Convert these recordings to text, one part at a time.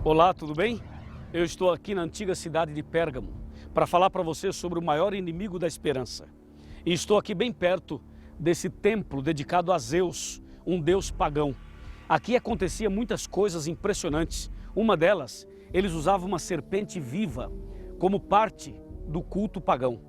Olá, tudo bem? Eu estou aqui na antiga cidade de Pérgamo para falar para você sobre o maior inimigo da esperança. E estou aqui bem perto desse templo dedicado a Zeus, um deus pagão. Aqui acontecia muitas coisas impressionantes. Uma delas, eles usavam uma serpente viva como parte do culto pagão.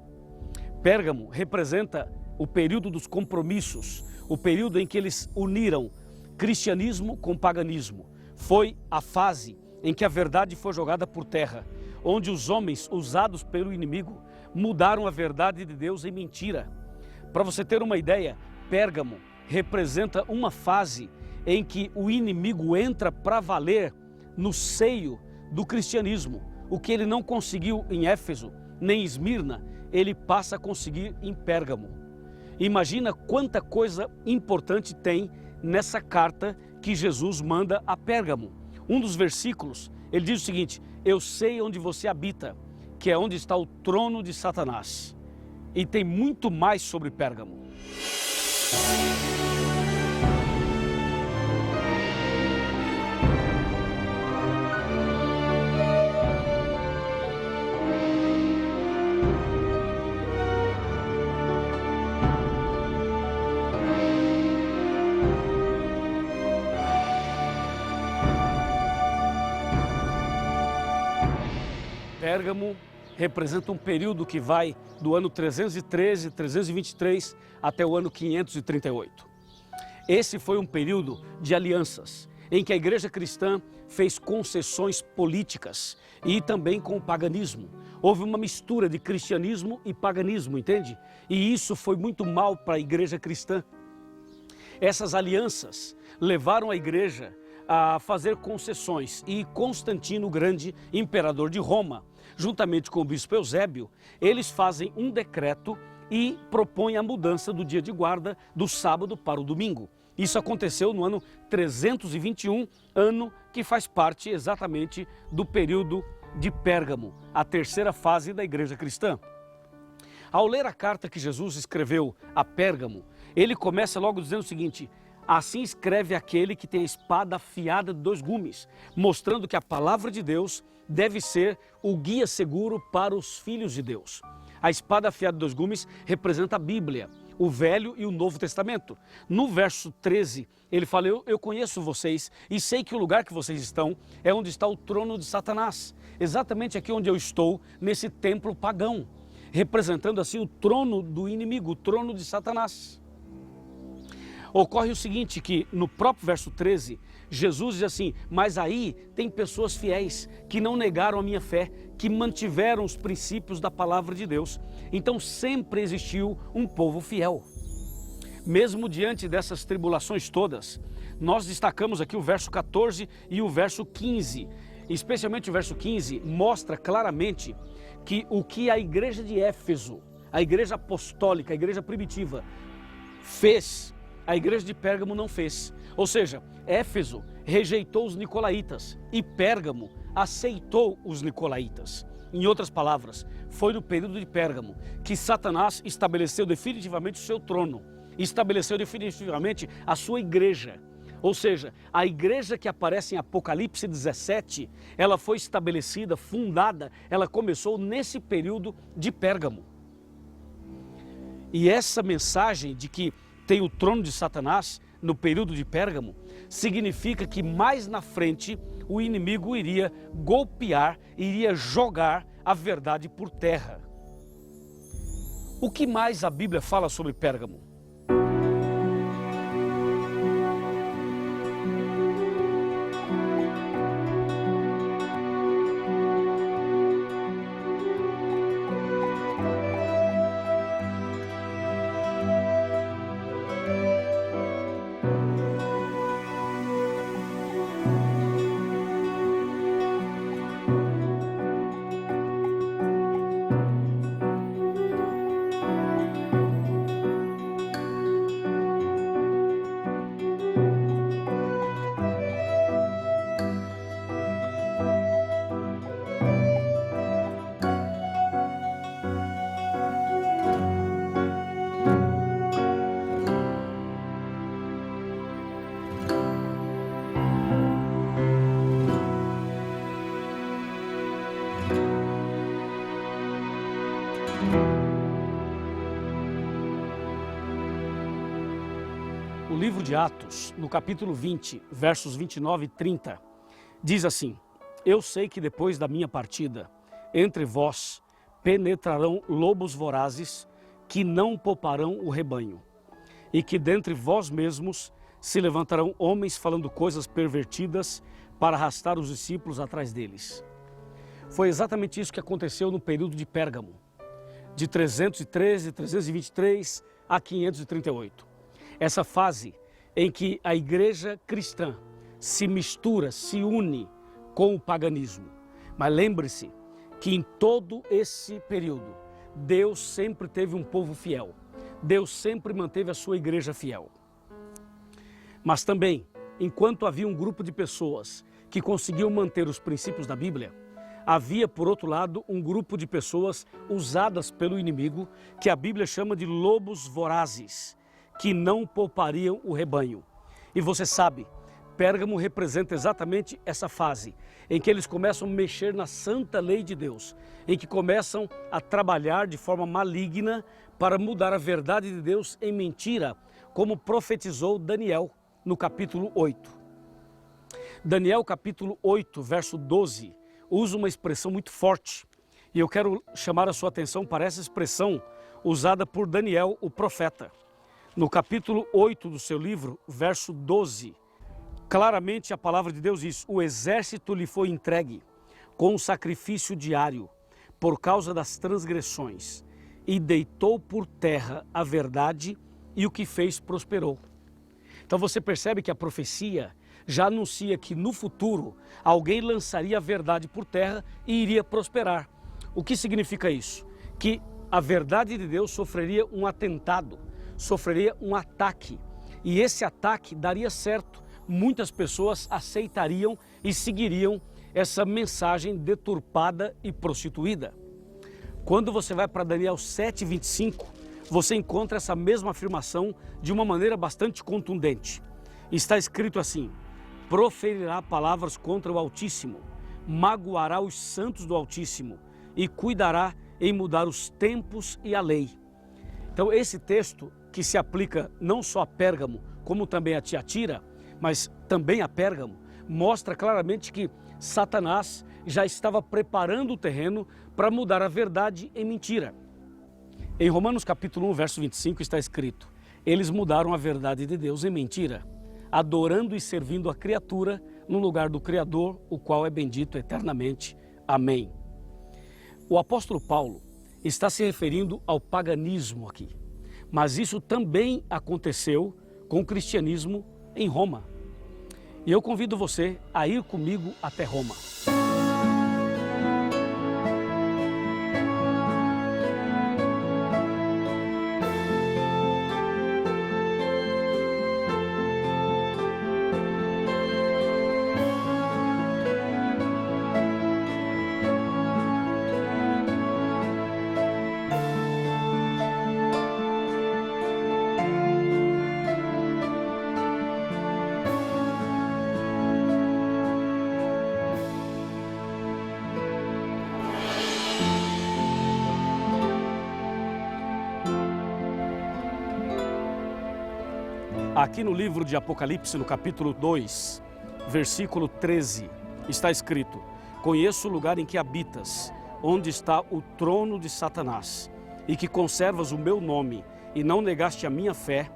Pérgamo representa o período dos compromissos, o período em que eles uniram cristianismo com paganismo. Foi a fase em que a verdade foi jogada por terra, onde os homens usados pelo inimigo mudaram a verdade de Deus em mentira. Para você ter uma ideia, Pérgamo representa uma fase em que o inimigo entra para valer no seio do cristianismo. O que ele não conseguiu em Éfeso, nem em Esmirna, ele passa a conseguir em Pérgamo. Imagina quanta coisa importante tem nessa carta que Jesus manda a Pérgamo. Um dos versículos, ele diz o seguinte: eu sei onde você habita, que é onde está o trono de Satanás. E tem muito mais sobre Pérgamo. Pérgamo representa um período que vai do ano 313, 323 até o ano 538. Esse foi um período de alianças, em que a igreja cristã fez concessões políticas e também com o paganismo. Houve uma mistura de cristianismo e paganismo, entende? E isso foi muito mal para a igreja cristã. Essas alianças levaram a igreja a fazer concessões e Constantino o Grande, imperador de Roma, juntamente com o bispo Eusébio, eles fazem um decreto e propõem a mudança do dia de guarda do sábado para o domingo. Isso aconteceu no ano 321, ano que faz parte exatamente do período de Pérgamo, a terceira fase da igreja cristã. Ao ler a carta que Jesus escreveu a Pérgamo, ele começa logo dizendo o seguinte: assim escreve aquele que tem a espada afiada de 2 gumes, mostrando que a palavra de Deus deve ser o guia seguro para os filhos de Deus. A espada afiada de 2 gumes representa a Bíblia, o Velho e o Novo Testamento. No verso 13, ele fala: eu conheço vocês e sei que o lugar que vocês estão é onde está o trono de Satanás. Exatamente aqui onde eu estou, nesse templo pagão, representando assim o trono do inimigo, o trono de Satanás. Ocorre o seguinte, que no próprio verso 13, Jesus diz assim: mas aí tem pessoas fiéis que não negaram a minha fé, que mantiveram os princípios da palavra de Deus. Então sempre existiu um povo fiel. Mesmo diante dessas tribulações todas, nós destacamos aqui o verso 14 e o verso 15. Especialmente o verso 15 mostra claramente que o que a igreja de Éfeso, a igreja apostólica, a igreja primitiva, fez, a igreja de Pérgamo não fez. Ou seja, Éfeso rejeitou os nicolaítas e Pérgamo aceitou os nicolaítas. Em outras palavras, foi no período de Pérgamo que Satanás estabeleceu definitivamente o seu trono, estabeleceu definitivamente a sua igreja. Ou seja, a igreja que aparece em Apocalipse 17, ela foi estabelecida, fundada, ela começou nesse período de Pérgamo. E essa mensagem de que tem o trono de Satanás no período de Pérgamo, significa que mais na frente o inimigo iria golpear, iria jogar a verdade por terra. O que mais a Bíblia fala sobre Pérgamo? livro de Atos, no capítulo 20, versos 29 e 30, diz assim: Eu sei que depois da minha partida, entre vós penetrarão lobos vorazes que não pouparão o rebanho, e que dentre vós mesmos se levantarão homens falando coisas pervertidas para arrastar os discípulos atrás deles. Foi exatamente isso que aconteceu no período de Pérgamo, de 313, 323 a 538. Essa fase em que a igreja cristã se mistura, se une com o paganismo. Mas lembre-se que em todo esse período, Deus sempre teve um povo fiel. Deus sempre manteve a sua igreja fiel. Mas também, enquanto havia um grupo de pessoas que conseguiam manter os princípios da Bíblia, havia, por outro lado, um grupo de pessoas usadas pelo inimigo, que a Bíblia chama de lobos vorazes, que não poupariam o rebanho. E você sabe, Pérgamo representa exatamente essa fase, em que eles começam a mexer na santa lei de Deus, em que começam a trabalhar de forma maligna para mudar a verdade de Deus em mentira, como profetizou Daniel no capítulo 8. Daniel capítulo 8, verso 12, usa uma expressão muito forte, e eu quero chamar a sua atenção para essa expressão usada por Daniel, o profeta. No capítulo 8 do seu livro, verso 12, claramente a palavra de Deus diz: o exército lhe foi entregue com um sacrifício diário por causa das transgressões, e deitou por terra a verdade, e o que fez prosperou. Então você percebe que a profecia já anuncia que no futuro alguém lançaria a verdade por terra e iria prosperar. O que significa isso? Que a verdade de Deus sofreria um atentado, sofreria um ataque, e esse ataque daria certo. Muitas pessoas aceitariam e seguiriam essa mensagem deturpada e prostituída. Quando você vai para Daniel 7:25, você encontra essa mesma afirmação de uma maneira bastante contundente. Está escrito assim: proferirá palavras contra o Altíssimo, magoará os santos do Altíssimo e cuidará em mudar os tempos e a lei. Então esse texto, que se aplica não só a Pérgamo, como também a Tiatira, mas também a Pérgamo, mostra claramente que Satanás já estava preparando o terreno para mudar a verdade em mentira. Em Romanos capítulo 1, verso 25 está escrito: eles mudaram a verdade de Deus em mentira, adorando e servindo a criatura no lugar do Criador, o qual é bendito eternamente. Amém. O apóstolo Paulo está se referindo ao paganismo aqui, mas isso também aconteceu com o cristianismo em Roma. E eu convido você a ir comigo até Roma. Aqui no livro de Apocalipse, no capítulo 2, versículo 13, está escrito: conheço o lugar em que habitas, onde está o trono de Satanás, e que conservas o meu nome, e não negaste a minha fé,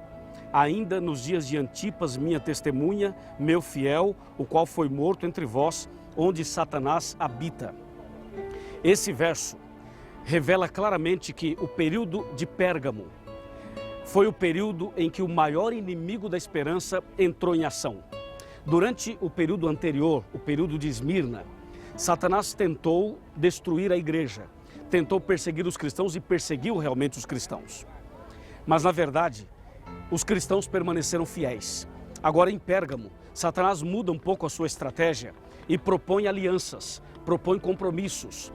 ainda nos dias de Antipas, minha testemunha, meu fiel, o qual foi morto entre vós, onde Satanás habita. Esse verso revela claramente que o período de Pérgamo foi o período em que o maior inimigo da esperança entrou em ação. Durante o período anterior, o período de Esmirna, Satanás tentou destruir a igreja, tentou perseguir os cristãos e perseguiu realmente os cristãos. Mas, na verdade, os cristãos permaneceram fiéis. Agora, em Pérgamo, Satanás muda um pouco a sua estratégia e propõe alianças, propõe compromissos.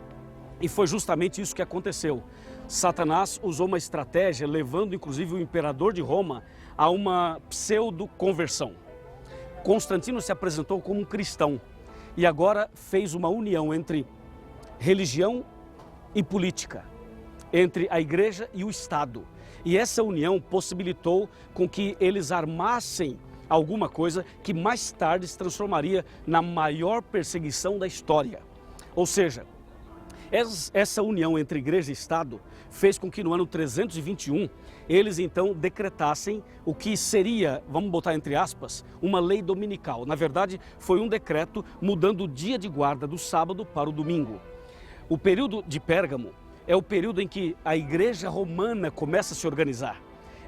E foi justamente isso que aconteceu. Satanás usou uma estratégia, levando inclusive o imperador de Roma a uma pseudo-conversão. Constantino se apresentou como um cristão e agora fez uma união entre religião e política, entre a igreja e o Estado. E essa união possibilitou com que eles armassem alguma coisa que mais tarde se transformaria na maior perseguição da história. Ou seja, essa união entre igreja e Estado fez com que no ano 321 eles então decretassem o que seria, vamos botar entre aspas, uma lei dominical. Na verdade, foi um decreto mudando o dia de guarda do sábado para o domingo. O período de Pérgamo é o período em que a igreja romana começa a se organizar,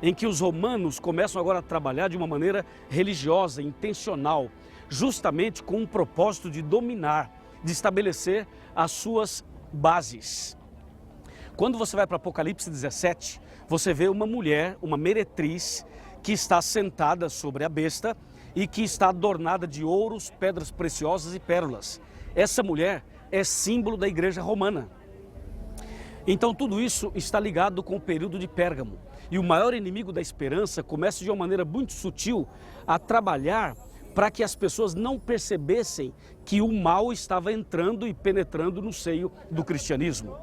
em que os romanos começam agora a trabalhar de uma maneira religiosa, intencional, justamente com o propósito de dominar, de estabelecer as suas bases. Quando você vai para Apocalipse 17, você vê uma mulher, uma meretriz, que está sentada sobre a besta e que está adornada de ouros, pedras preciosas e pérolas. Essa mulher é símbolo da igreja romana. Então tudo isso está ligado com o período de Pérgamo. E o maior inimigo da esperança começa de uma maneira muito sutil a trabalhar para que as pessoas não percebessem que o mal estava entrando e penetrando no seio do cristianismo.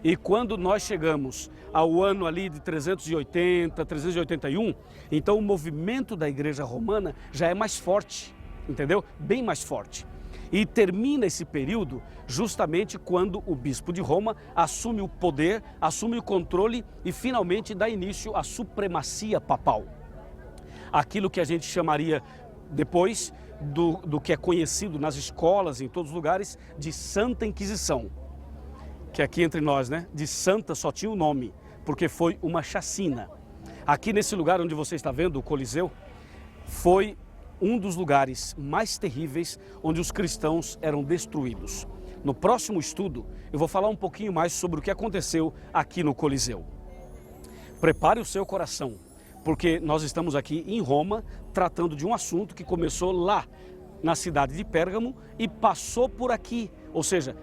E quando nós chegamos ao ano ali de 380, 381, então o movimento da igreja romana já é mais forte, entendeu? Bem mais forte. E termina esse período justamente quando o bispo de Roma assume o poder, assume o controle e finalmente dá início à supremacia papal. Aquilo que a gente chamaria depois do que é conhecido nas escolas, em todos os lugares, de Santa Inquisição. Que aqui entre nós, né, de santa só tinha o nome, porque foi uma chacina. Aqui nesse lugar onde você está vendo, o Coliseu, foi um dos lugares mais terríveis onde os cristãos eram destruídos. No próximo estudo, eu vou falar um pouquinho mais sobre o que aconteceu aqui no Coliseu. Prepare o seu coração, porque nós estamos aqui em Roma tratando de um assunto que começou lá na cidade de Pérgamo e passou por aqui, ou seja,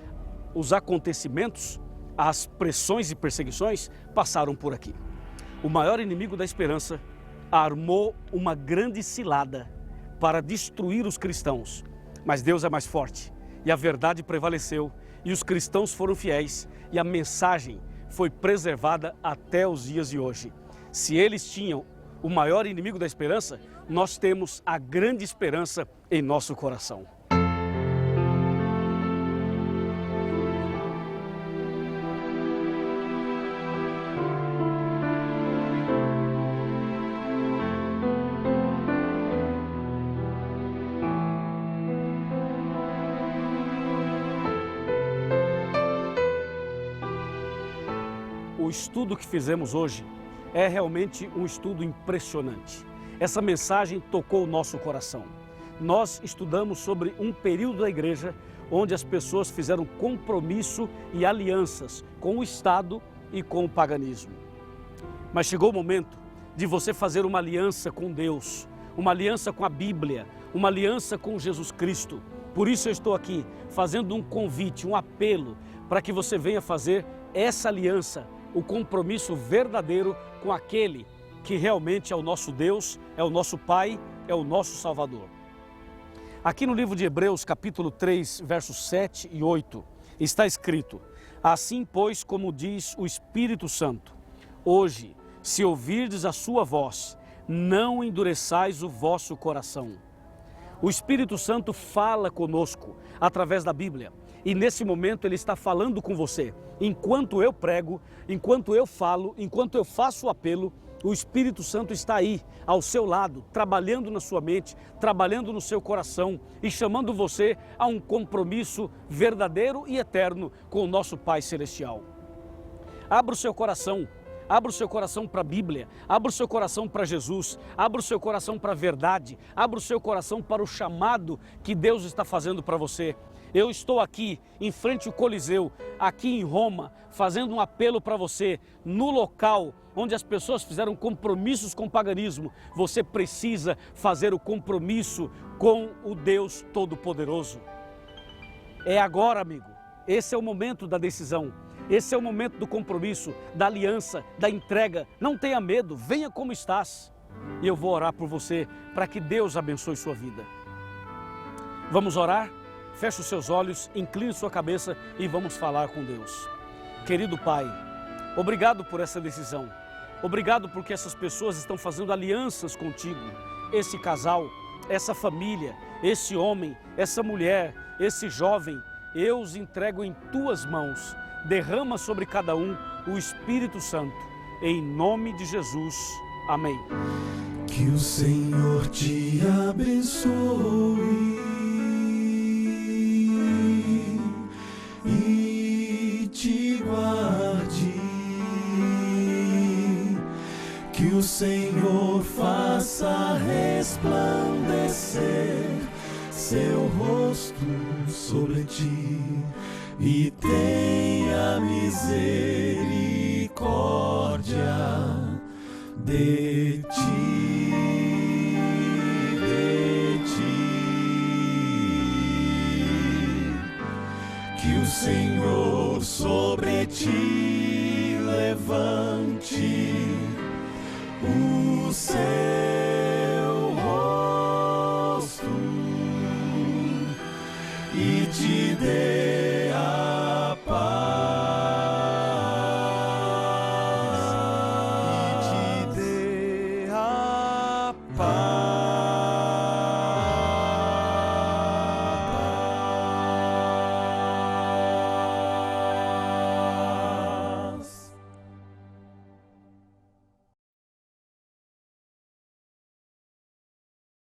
os acontecimentos, as pressões e perseguições passaram por aqui. O maior inimigo da esperança armou uma grande cilada para destruir os cristãos, mas Deus é mais forte e a verdade prevaleceu e os cristãos foram fiéis e a mensagem foi preservada até os dias de hoje. Se eles tinham o maior inimigo da esperança, nós temos a grande esperança em nosso coração. O estudo que fizemos hoje é realmente um estudo impressionante. Essa mensagem tocou o nosso coração. Nós estudamos sobre um período da igreja onde as pessoas fizeram compromisso e alianças com o Estado e com o paganismo. Mas chegou o momento de você fazer uma aliança com Deus, uma aliança com a Bíblia, uma aliança com Jesus Cristo. Por isso eu estou aqui fazendo um convite, um apelo para que você venha fazer essa aliança, o compromisso verdadeiro com aquele que realmente é o nosso Deus, é o nosso Pai, é o nosso Salvador. Aqui no livro de Hebreus, capítulo 3, versos 7 e 8, está escrito: assim, pois, como diz o Espírito Santo, hoje, se ouvirdes a sua voz, não endureçais o vosso coração. O Espírito Santo fala conosco através da Bíblia. E nesse momento ele está falando com você. Enquanto eu prego, enquanto eu falo, enquanto eu faço o apelo, o Espírito Santo está aí, ao seu lado, trabalhando na sua mente, trabalhando no seu coração e chamando você a um compromisso verdadeiro e eterno com o nosso Pai Celestial. Abra o seu coração. Abra o seu coração para a Bíblia, abra o seu coração para Jesus, abra o seu coração para a verdade, abra o seu coração para o chamado que Deus está fazendo para você. Eu estou aqui, em frente ao Coliseu, aqui em Roma, fazendo um apelo para você, no local onde as pessoas fizeram compromissos com o paganismo. Você precisa fazer o compromisso com o Deus Todo-Poderoso. É agora, amigo. Esse é o momento da decisão. Esse é o momento do compromisso, da aliança, da entrega. Não tenha medo, venha como estás. E eu vou orar por você para que Deus abençoe sua vida. Vamos orar? Feche os seus olhos, incline sua cabeça e vamos falar com Deus. Querido Pai, obrigado por essa decisão. Obrigado porque essas pessoas estão fazendo alianças contigo. Esse casal, essa família, esse homem, essa mulher, esse jovem, eu os entrego em tuas mãos. Derrama sobre cada um o Espírito Santo. Em nome de Jesus. Amém. Que o Senhor te abençoe e te guarde. Que o Senhor faça resplandecer seu rosto sobre ti e tenha misericórdia de ti, que o Senhor sobre ti levante o seu rosto e te dê